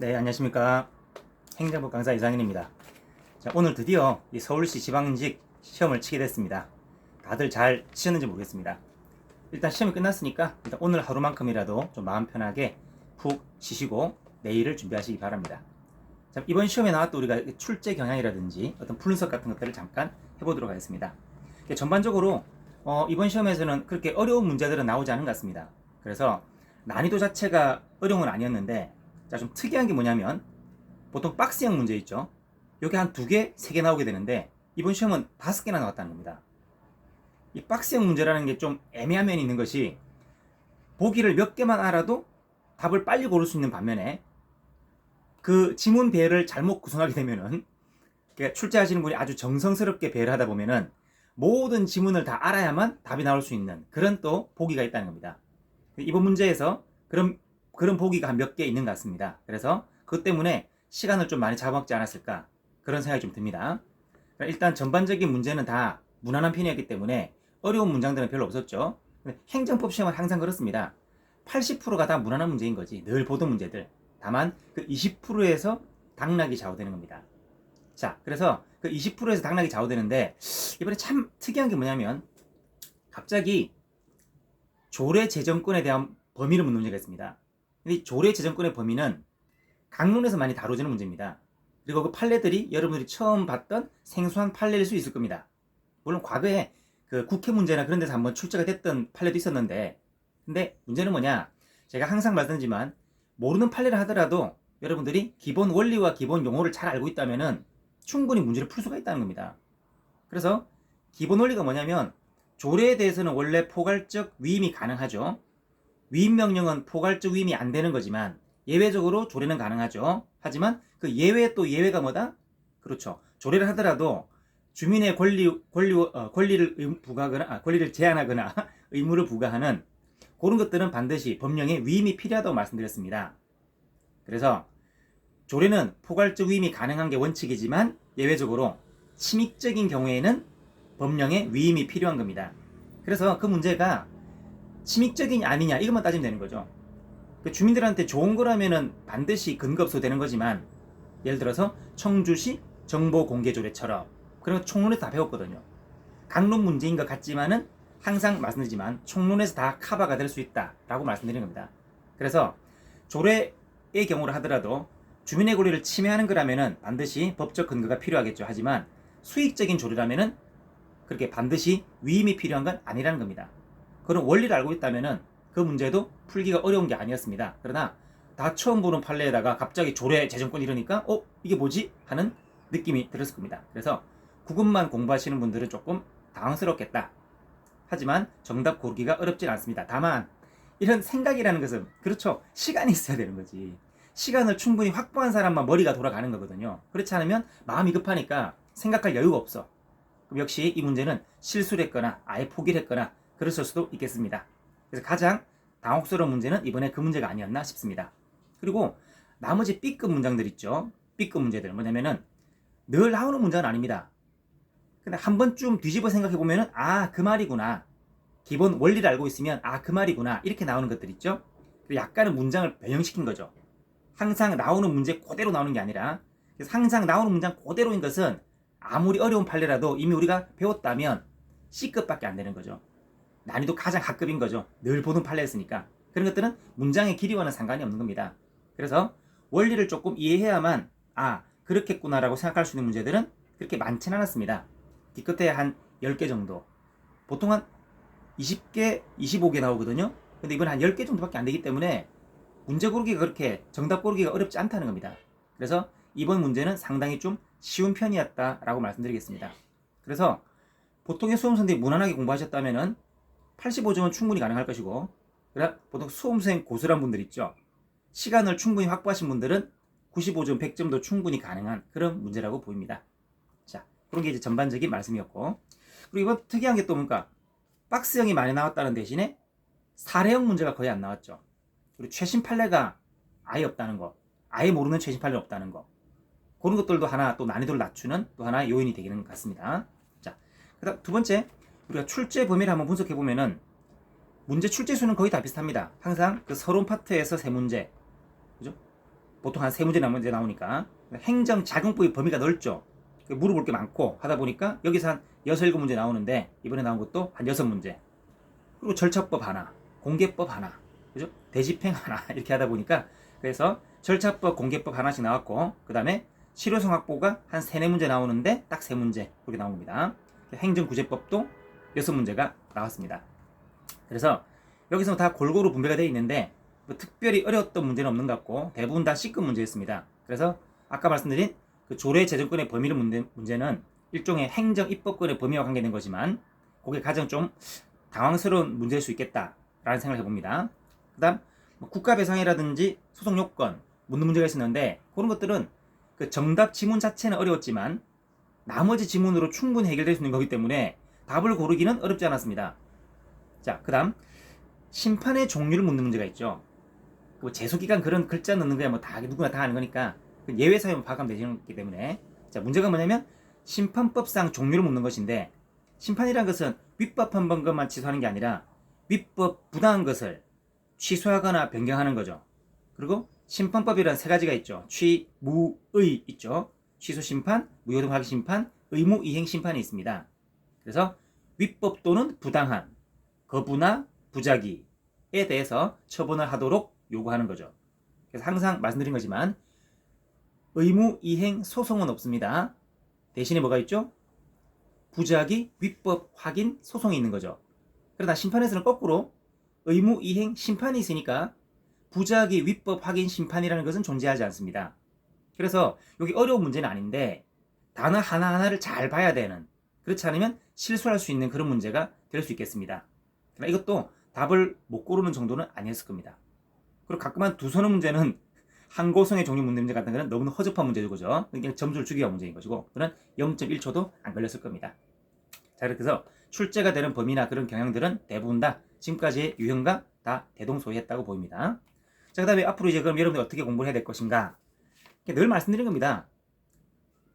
네, 안녕하십니까. 행정부 강사 이상인입니다. 자, 오늘 드디어 이 서울시 지방직 시험을 치게 됐습니다. 다들 잘 치셨는지 모르겠습니다. 일단 시험이 끝났으니까 일단 오늘 하루만큼이라도 좀 마음 편하게 푹 쉬시고 내일을 준비하시기 바랍니다. 자, 이번 시험에 나왔던 우리가 출제 경향이라든지 어떤 분석 같은 것들을 잠깐 해보도록 하겠습니다. 전반적으로 이번 시험에서는 그렇게 어려운 문제들은 나오지 않은 것 같습니다. 그래서 난이도 자체가 어려운 건 아니었는데, 자, 좀 특이한 게 뭐냐면 보통 박스형 문제 있죠. 여기 한 2개, 3개 나오게 되는데 이번 시험은 5개나 나왔다는 겁니다. 이 박스형 문제라는 게 좀 애매한 면이 있는 것이, 보기를 몇 개만 알아도 답을 빨리 고를 수 있는 반면에 그 지문 배열을 잘못 구성하게 되면은, 그러니까 출제하시는 분이 아주 정성스럽게 배열을 하다 보면은 모든 지문을 다 알아야만 답이 나올 수 있는 그런 또 보기가 있다는 겁니다. 이번 문제에서 그런 보기가 한 몇 개 있는 것 같습니다. 그래서 그것 때문에 시간을 좀 많이 잡아먹지 않았을까, 그런 생각이 좀 듭니다. 일단 전반적인 문제는 다 무난한 편이었기 때문에 어려운 문장들은 별로 없었죠. 행정법 시험은 항상 그렇습니다. 80%가 다 무난한 문제인 거지, 늘 보던 문제들. 다만 그 20%에서 당락이 좌우되는 겁니다. 자, 그래서 그 20%에서 당락이 좌우되는데, 이번에 참 특이한 게 뭐냐면 갑자기 조례 재정권에 대한 범위를 묻는 문제가 있습니다. 근데 조례 재정권의 범위는 강론에서 많이 다뤄지는 문제입니다. 그리고 그 판례들이 여러분들이 처음 봤던 생소한 판례일 수 있을 겁니다. 물론 과거에 그 국회 문제나 그런 데서 한번 출제가 됐던 판례도 있었는데, 근데 문제는 뭐냐, 제가 항상 말씀드리지만 모르는 판례를 하더라도 여러분들이 기본 원리와 기본 용어를 잘 알고 있다면은 충분히 문제를 풀 수가 있다는 겁니다. 그래서 기본 원리가 뭐냐면, 조례에 대해서는 원래 포괄적 위임이 가능하죠. 위임 명령은 포괄적 위임이 안 되는 거지만 예외적으로 조례는 가능하죠. 하지만 그 예외 또 예외가 뭐다? 그렇죠. 조례를 하더라도 주민의 권리를 부과하거나, 권리를 제한하거나 의무를 부과하는 그런 것들은 반드시 법령에 위임이 필요하다고 말씀드렸습니다. 그래서 조례는 포괄적 위임이 가능한 게 원칙이지만 예외적으로 침익적인 경우에는 법령에 위임이 필요한 겁니다. 그래서 그 문제가 침익적이냐 아니냐 이것만 따지면 되는 거죠. 그 주민들한테 좋은 거라면은 반드시 근거 없어도 되는 거지만, 예를 들어서 청주시 정보공개조례처럼 그런 거 총론에서 다 배웠거든요. 강론 문제인 것 같지만은 항상 말씀드리지만 총론에서 다 커버가 될 수 있다라고 말씀드리는 겁니다. 그래서 조례의 경우를 하더라도 주민의 권리를 침해하는 거라면은 반드시 법적 근거가 필요하겠죠. 하지만 수익적인 조례라면은 그렇게 반드시 위임이 필요한 건 아니라는 겁니다. 그런 원리를 알고 있다면은 그 문제도 풀기가 어려운 게 아니었습니다. 그러나 다 처음 보는 판례에다가 갑자기 조례 재정권 이러니까 이게 뭐지? 하는 느낌이 들었을 겁니다. 그래서 구급만 공부하시는 분들은 조금 당황스럽겠다. 하지만 정답 고르기가 어렵진 않습니다. 다만 이런 생각이라는 것은, 그렇죠, 시간이 있어야 되는 거지. 시간을 충분히 확보한 사람만 머리가 돌아가는 거거든요. 그렇지 않으면 마음이 급하니까 생각할 여유가 없어. 그럼 역시 이 문제는 실수를 했거나 아예 포기를 했거나 그랬을 수도 있겠습니다. 그래서 가장 당혹스러운 문제는 이번에 그 문제가 아니었나 싶습니다. 그리고 나머지 B급 문장들 있죠. B급 문제들 뭐냐면은 늘 나오는 문장은 아닙니다. 근데 한 번쯤 뒤집어 생각해보면은 그 말이구나, 기본 원리를 알고 있으면 그 말이구나, 이렇게 나오는 것들 있죠. 약간은 문장을 변형시킨 거죠. 항상 나오는 문제 그대로 나오는 게 아니라, 그래서 항상 나오는 문장 그대로인 것은 아무리 어려운 판례라도 이미 우리가 배웠다면 C급밖에 안 되는 거죠. 난이도 가장 하급인 거죠. 늘 보는 판례였으니까. 그런 것들은 문장의 길이와는 상관이 없는 겁니다. 그래서 원리를 조금 이해해야만 그렇겠구나라고 생각할 수 있는 문제들은 그렇게 많지는 않았습니다. 뒤끝에 한 10개 정도, 보통 한 20개, 25개 나오거든요. 근데 이번 한 10개 정도밖에 안 되기 때문에 문제 고르기가 그렇게, 정답 고르기가 어렵지 않다는 겁니다. 그래서 이번 문제는 상당히 좀 쉬운 편이었다라고 말씀드리겠습니다. 그래서 보통의 수험생들이 무난하게 공부하셨다면은 85점은 충분히 가능할 것이고, 보통 수험생 고수란 분들 있죠. 시간을 충분히 확보하신 분들은 95점, 100점도 충분히 가능한 그런 문제라고 보입니다. 자, 그런 게 이제 전반적인 말씀이었고, 그리고 이번 특이한 게 또 뭔가 박스형이 많이 나왔다는 대신에 사례형 문제가 거의 안 나왔죠. 그리고 최신 판례가 아예 없다는 거, 아예 모르는 최신 판례가 없다는 거, 그런 것들도 하나 또 난이도를 낮추는 또 하나의 요인이 되기는 같습니다. 자, 그다음 두 번째, 우리가 출제 범위를 한번 분석해 보면은 문제 출제 수는 거의 다 비슷합니다. 항상 그 서론 파트에서 세 문제, 그죠? 보통 한 3문제 나오니까 행정자금법의 범위가 넓죠. 물어볼 게 많고 하다 보니까 여기서 한 6, 7문제 나오는데 이번에 나온 것도 한 6문제. 그리고 절차법 하나, 공개법 하나, 그죠? 대집행 하나 이렇게 하다 보니까 그래서 절차법, 공개법 하나씩 나왔고 그 다음에 실효성 확보가 한 3, 4문제 나오는데 딱 3문제 그렇게 나온 겁니다. 행정구제법도 6문제가 나왔습니다. 그래서 여기서 다 골고루 분배가 되어 있는데 뭐 특별히 어려웠던 문제는 없는 것 같고 대부분 다 C급 문제였습니다. 그래서 아까 말씀드린 그 조례재정권의 범위를 문제는 일종의 행정입법권의 범위와 관계된 거지만 그게 가장 좀 당황스러운 문제일 수 있겠다라는 생각을 해봅니다. 그 다음 국가배상이라든지 소송요건 묻는 문제가 있었는데 그런 것들은 그 정답 지문 자체는 어려웠지만 나머지 지문으로 충분히 해결될 수 있는 거기 때문에 답을 고르기는 어렵지 않았습니다. 자, 그 다음 심판의 종류를 묻는 문제가 있죠. 그 제소기간 그런 글자 넣는 거야 뭐 다 누구나 다 하는 거니까 예외 사유만 파악하면 되기 때문에 자 문제가 뭐냐면 심판법상 종류를 묻는 것인데 심판이란 것은 위법한 것만 취소하는 게 아니라 위법 부당한 것을 취소하거나 변경하는 거죠. 그리고 심판법이란 3가지가 있죠. 취, 무, 의 있죠. 취소 심판, 무효동 확인 심판, 의무 이행 심판이 있습니다. 그래서 위법 또는 부당한 거부나 부작위에 대해서 처분을 하도록 요구하는 거죠. 그래서 항상 말씀드린 거지만 의무 이행 소송은 없습니다. 대신에 뭐가 있죠? 부작위 위법 확인 소송이 있는 거죠. 그러나 심판에서는 거꾸로 의무 이행 심판이 있으니까 부작위 위법 확인 심판이라는 것은 존재하지 않습니다. 그래서 여기 어려운 문제는 아닌데 단어 하나하나를 잘 봐야 되는, 그렇지 않으면 실수할 수 있는 그런 문제가 될 수 있겠습니다. 그러나 이것도 답을 못 고르는 정도는 아니었을 겁니다. 그리고 가끔 한 두 서너 문제는 항고성의 종류 문제 같은 거는 너무 허접한 문제죠, 그죠? 그냥 점수를 주기가 문제인 것이고, 그는 0.1초도 안 걸렸을 겁니다. 자, 그렇게 해서 출제가 되는 범위나 그런 경향들은 대부분 다 지금까지의 유형과 다 대동소이했다고 보입니다. 자, 그 다음에 앞으로 이제 그럼 여러분들이 어떻게 공부를 해야 될 것인가? 늘 말씀드린 겁니다.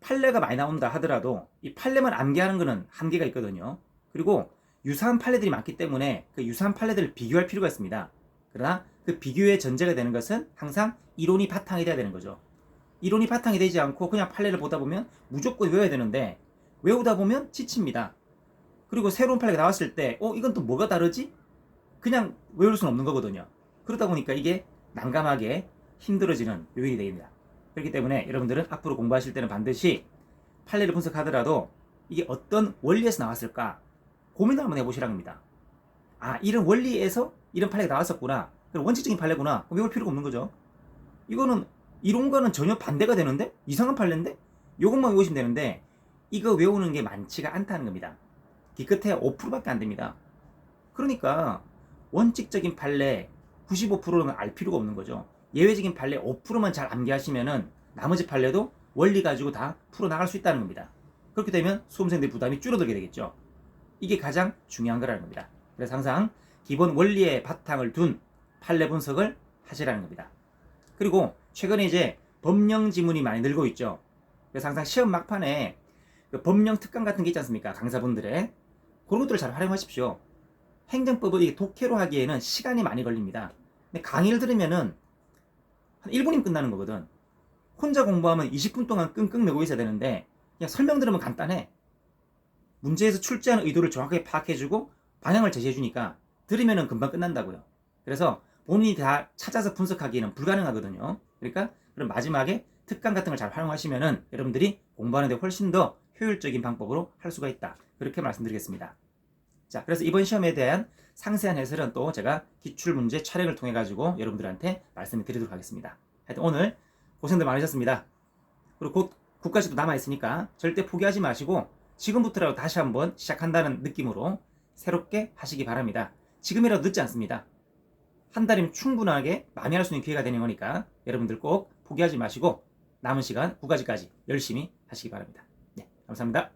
판례가 많이 나온다 하더라도 이 판례만 암기하는 거는 한계가 있거든요. 그리고 유사한 판례들이 많기 때문에 그 유사한 판례들을 비교할 필요가 있습니다. 그러나 그 비교의 전제가 되는 것은 항상 이론이 바탕이 돼야 되는 거죠. 이론이 바탕이 되지 않고 그냥 판례를 보다 보면 무조건 외워야 되는데 외우다 보면 지칩니다. 그리고 새로운 판례가 나왔을 때 이건 또 뭐가 다르지? 그냥 외울 수는 없는 거거든요. 그러다 보니까 이게 난감하게 힘들어지는 요인이 됩니다. 그렇기 때문에 여러분들은 앞으로 공부하실 때는 반드시 판례를 분석하더라도 이게 어떤 원리에서 나왔을까 고민을 한번 해보시라는 겁니다. 아, 이런 원리에서 이런 판례가 나왔었구나. 그럼 원칙적인 판례구나. 외울 필요가 없는 거죠. 이거는 이론과는 전혀 반대가 되는데? 이상한 판례인데? 이것만 외우시면 되는데 이거 외우는 게 많지가 않다는 겁니다. 기껏해야 5%밖에 안 됩니다. 그러니까 원칙적인 판례 95%는 알 필요가 없는 거죠. 예외적인 판례 5%만 잘 암기하시면은 나머지 판례도 원리 가지고 다 풀어나갈 수 있다는 겁니다. 그렇게 되면 수험생들의 부담이 줄어들게 되겠죠. 이게 가장 중요한 거라는 겁니다. 그래서 항상 기본 원리의 바탕을 둔 판례 분석을 하시라는 겁니다. 그리고 최근에 이제 법령 지문이 많이 늘고 있죠. 그래서 항상 시험 막판에 그 법령 특강 같은 게 있지 않습니까? 강사분들의 그런 것들을 잘 활용하십시오. 행정법을 독해로 하기에는 시간이 많이 걸립니다. 근데 강의를 들으면은 한 1분이면 끝나는 거거든. 혼자 공부하면 20분 동안 끙끙 매고 있어야 되는데 그냥 설명 들으면 간단해. 문제에서 출제하는 의도를 정확하게 파악해주고 방향을 제시해주니까 들으면은 금방 끝난다고요. 그래서 본인이 다 찾아서 분석하기에는 불가능하거든요. 그러니까 그럼 마지막에 특강 같은 걸 잘 활용하시면은 여러분들이 공부하는데 훨씬 더 효율적인 방법으로 할 수가 있다. 그렇게 말씀드리겠습니다. 자, 그래서 이번 시험에 대한 상세한 해설은 또 제가 기출문제 촬영을 통해 가지고 여러분들한테 말씀을 드리도록 하겠습니다. 하여튼 오늘 고생들 많으셨습니다. 그리고 곧 국가시도 남아있으니까 절대 포기하지 마시고 지금부터라도 다시 한번 시작한다는 느낌으로 새롭게 하시기 바랍니다. 지금이라도 늦지 않습니다. 한 달이면 충분하게 많이 할 수 있는 기회가 되는 거니까 여러분들 꼭 포기하지 마시고 남은 시간 국가시까지 열심히 하시기 바랍니다. 네, 감사합니다.